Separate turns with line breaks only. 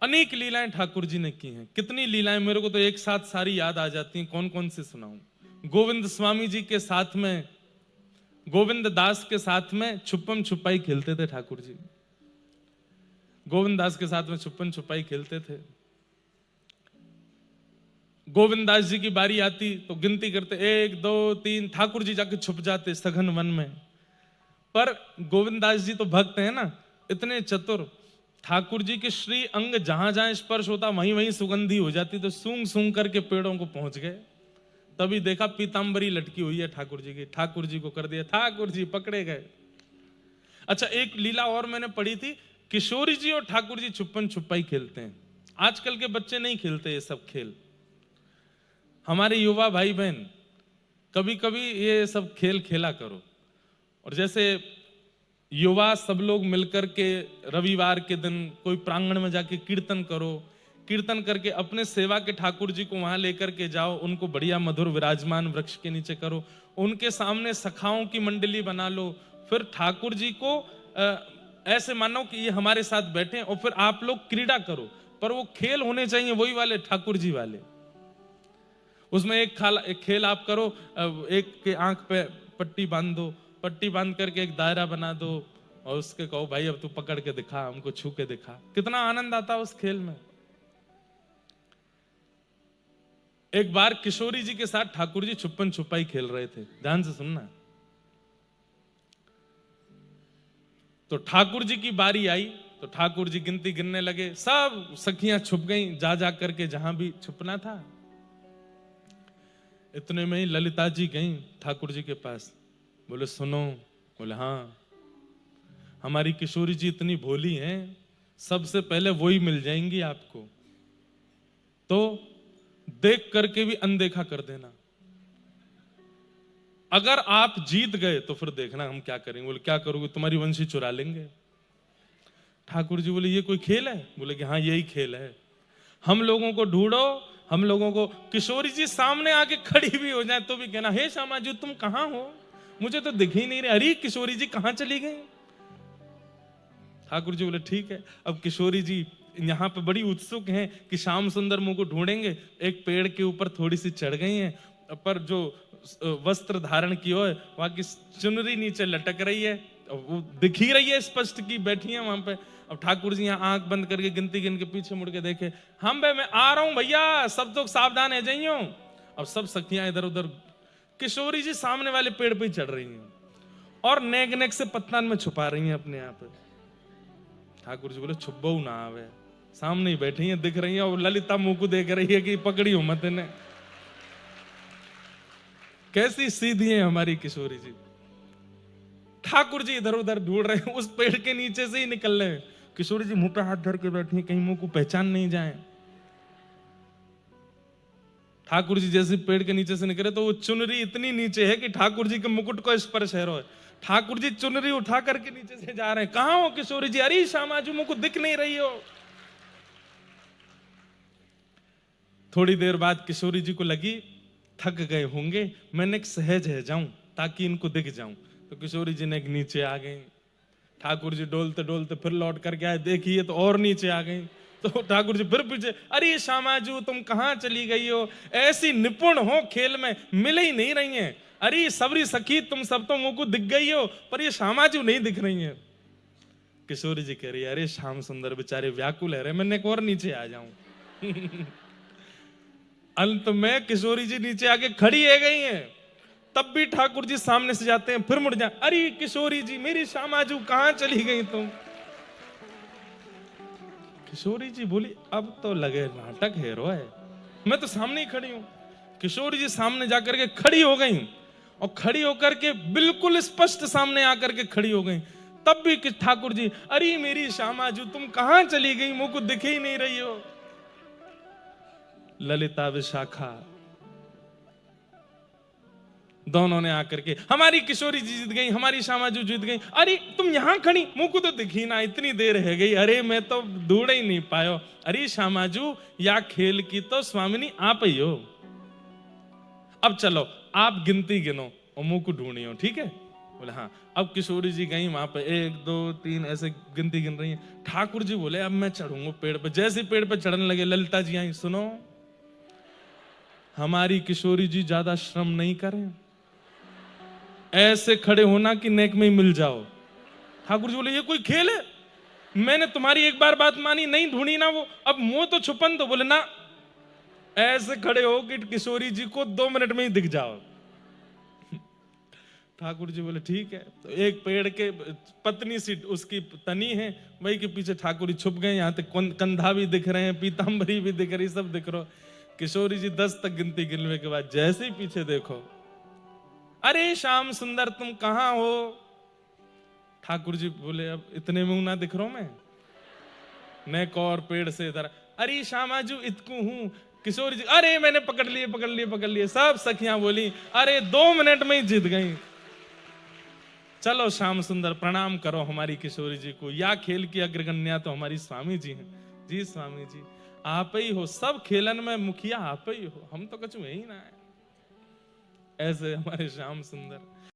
अनेक लीलाएं ठाकुर जी ने की हैं। कितनी लीलाएं, मेरे को तो एक साथ सारी याद आ जाती हैं, कौन कौन सी सुनाऊं। गोविंद स्वामी जी के साथ में, गोविंद दास के साथ में छुपम छुपाई खेलते थे ठाकुर जी। गोविंद दास के साथ में छुपन छुपाई खेलते थे। गोविंद दास जी की बारी आती तो गिनती करते, 1 2 3, ठाकुर जी जाके छुप जाते सघन वन में। पर गोविंद दास जी तो भक्त हैं ना, इतने चतुर, ठाकुर जी के श्री अंग जहां जहां स्पर्श होता वहीं वहीं सुगंधी हो जाती, तो सूंघ सूंघ करके पेड़ों को पहुंच गए। तभी देखा पीतांबरी लटकी हुई है ठाकुर जी की, ठाकुर जी को कर दिया, ठाकुर जी पकड़े गए। अच्छा, एक लीला और मैंने पढ़ी थी, किशोरी जी और ठाकुर जी छुपन छुपाई खेलते हैं। आजकल के बच्चे नहीं खेलते ये सब खेल। हमारे युवा भाई बहन कभी कभी ये सब खेल खेला करो। और जैसे युवा सब लोग मिलकर के रविवार के दिन कोई प्रांगण में जाके कीर्तन करो, कीर्तन करके अपने सेवा के ठाकुर जी को वहां लेकर के जाओ, उनको बढ़िया मधुर विराजमान वृक्ष के नीचे करो, उनके सामने सखाओं की मंडली बना लो, फिर ठाकुर जी को ऐसे मानो कि ये हमारे साथ बैठे, और फिर आप लोग क्रीड़ा करो। पर वो खेल होने चाहिए वही वाले ठाकुर जी वाले। उसमें एक खेल आप करो, एक के आंख पे पट्टी बांध दो, पट्टी बांध करके एक दायरा बना दो, और उसके कहो भाई अब तू पकड़ के दिखा, हमको छू के दिखा। कितना आनंद आता उस खेल में। एक बार किशोरी जी के साथ ठाकुर जी छुपन छुपाई खेल रहे थे, ध्यान से सुनना। तो ठाकुर जी की बारी आई तो ठाकुर जी गिनती गिनने लगे, सब सखियां छुप गईं जा जा करके जहां भी छुपना था। इतने में ही ललिता जी गईं ठाकुर जी के पास, बोले सुनो। बोले हाँ। हमारी किशोरी जी इतनी भोली हैं, सबसे पहले वही मिल जाएंगी आपको, तो देख करके भी अनदेखा कर देना। अगर आप जीत गए तो फिर देखना हम क्या करेंगे। बोले क्या करोगे, तुम्हारी वंशी चुरा लेंगे। ठाकुर जी बोले ये कोई खेल है। बोले कि हाँ यही खेल है, हम लोगों को ढूंढो, हम लोगों को। किशोरी जी सामने आके खड़ी भी हो जाए तो भी कहना, हे श्यामा जी तुम कहां हो, मुझे तो दिख ही नहीं रहे। अरे किशोरी जी कहां चली गई। ठाकुर जी बोले ठीक है। अब किशोरी जी यहाँ पे बड़ी उत्सुक हैं कि श्याम सुंदर मुंह को ढूंढेंगे। एक पेड़ के ऊपर थोड़ी सी चढ़ गई हैं, पर जो वस्त्र धारण की हो वहां की चुनरी नीचे लटक रही है, वो दिख ही रही है स्पष्ट की बैठी है वहां पे। अब ठाकुर जी यहाँ आंख बंद करके गिनती गिन के पीछे मुड़ के देखे, हम भाई मैं आ रहा हूं भैया, सब लोग सावधान है जाइयो। अब सब सखियां इधर उधर, किशोरी जी सामने वाले पेड़ पे ही चढ़ रही हैं और नेक नेक से पत्तन में छुपा रही हैं अपने आप। ठाकुर जी बोले छुपो ना आवे, सामने ही बैठी हैं दिख रही हैं, और ललिता मुंह को देख रही है कि पकड़ी हो मत ने। कैसी सीधी है हमारी किशोरी जी। ठाकुर जी इधर उधर ढूंढ रहे हैं, उस पेड़ के नीचे से ही निकल रहे हैं। किशोरी जी मुंह पे हाथ धर के बैठी हैं, कहीं मुंह को पहचान नहीं जाए। ठाकुर जी जैसे पेड़ के नीचे से निकले तो वो चुनरी इतनी नीचे है कि ठाकुर जी के मुकुट को स्पर्श है। ठाकुर जी चुनरी उठा करके नीचे से जा रहे हैं। कहां हो किशोरी जी। अरे श्यामा जी मुझको दिख नहीं रही हो। थोड़ी देर बाद किशोरी जी को लगी थक गए होंगे, मैंने एक सहज है जाऊं ताकि इनको दिख जाऊं। तो किशोरी जी ने एक नीचे आ गई। ठाकुर जी डोलते डोलते फिर लौट करके आए, देखिए तो और नीचे आ गई। तो ठाकुर जी फिर पीछे, अरे श्यामाजू तुम कहां चली गई हो, ऐसी निपुण हो खेल में मिल ही नहीं रही हैं। अरे सबरी सखी तुम सब तो मुंह को दिख गई हो, पर ये श्यामाजू नहीं दिख रही है। किशोरी जी कह रही है, अरे श्याम सुंदर बेचारे व्याकुल है रे, मैंने एक और नीचे आ जाऊं। अंत में किशोरी जी नीचे आके खड़ी है गई हैं। तब भी ठाकुर जी सामने से जाते हैं, फिर मुड़ जाए, अरे किशोरी जी मेरी श्यामाजू कहां चली गई तुम। किशोरी जी बोली अब तो लगे नाटक है रोए, मैं तो सामने ही खड़ी हूं। किशोरी जी सामने जाकर के खड़ी हो गई, और खड़ी होकर के बिल्कुल स्पष्ट सामने आकर के खड़ी हो गई। तब भी ठाकुर जी, अरे मेरी श्यामाजू तुम कहां चली गई, मुझको दिख ही नहीं रही हो। ललिता विशाखा दोनों ने आकर के, हमारी किशोरी जी जीत गई, हमारी श्यामाजू जीत गई। अरे तुम यहां खड़ी, मुंह को तो दिखी ना, इतनी देर रह गई। अरे मैं तो ढूंढ ही नहीं पायो। अरे श्यामाजू या खेल की तो स्वामिनी आप ही हो। अब चलो आप गिनती गिनो और मुंह को ढूंढियो, ठीक है। बोले हाँ। अब किशोरी जी गई वहां पे, 1 2 3 ऐसे गिनती गिन रही है। ठाकुर जी बोले अब मैं चढ़ूंगा पेड़ पे। जैसे ही पेड़ पे चढ़ने लगे, ललिता जी आई, सुनो हमारी किशोरी जी ज्यादा श्रम नहीं करें, ऐसे खड़े होना कि नेक में ही मिल जाओ। ठाकुर जी बोले ये कोई खेल है, मैंने तुम्हारी एक बार बात मानी, नहीं ढूंढी ना वो, अब मुंह तो छुपन तो। बोले ना, ऐसे खड़े हो कि किशोरी जी को 2 मिनट में ही दिख जाओ। ठाकुर जी बोले ठीक है। तो एक पेड़ के पतनी सी उसकी तनी है, वही के पीछे ठाकुर जी छुप गए। यहाँ तक कंधा भी दिख रहे हैं, पीताम्बरी भी दिख रही, सब दिख रहा। किशोरी जी 10 तक गिनती गिनने के बाद जैसे ही पीछे देखो, अरे श्याम सुंदर तुम कहां हो? ठाकुर जी बोले अब इतने में ना दिख रहा हूं मैं, नेक और पेड़ से इधर, अरे श्यामाजू इतकू हूं। किशोरी जी अरे मैंने पकड़ लिए पकड़ लिए पकड़ लिए। सब सखियां बोली अरे 2 मिनट में ही जीत गई। चलो श्याम सुंदर प्रणाम करो हमारी किशोरी जी को, या खेल की अग्रगण्या तो हमारी स्वामी जी हैं। जी स्वामी जी आप ही हो, सब खेलन में मुखिया आप ही हो, हम तो कुछ में ही ना है। ऐसे हमारे श्याम सुंदर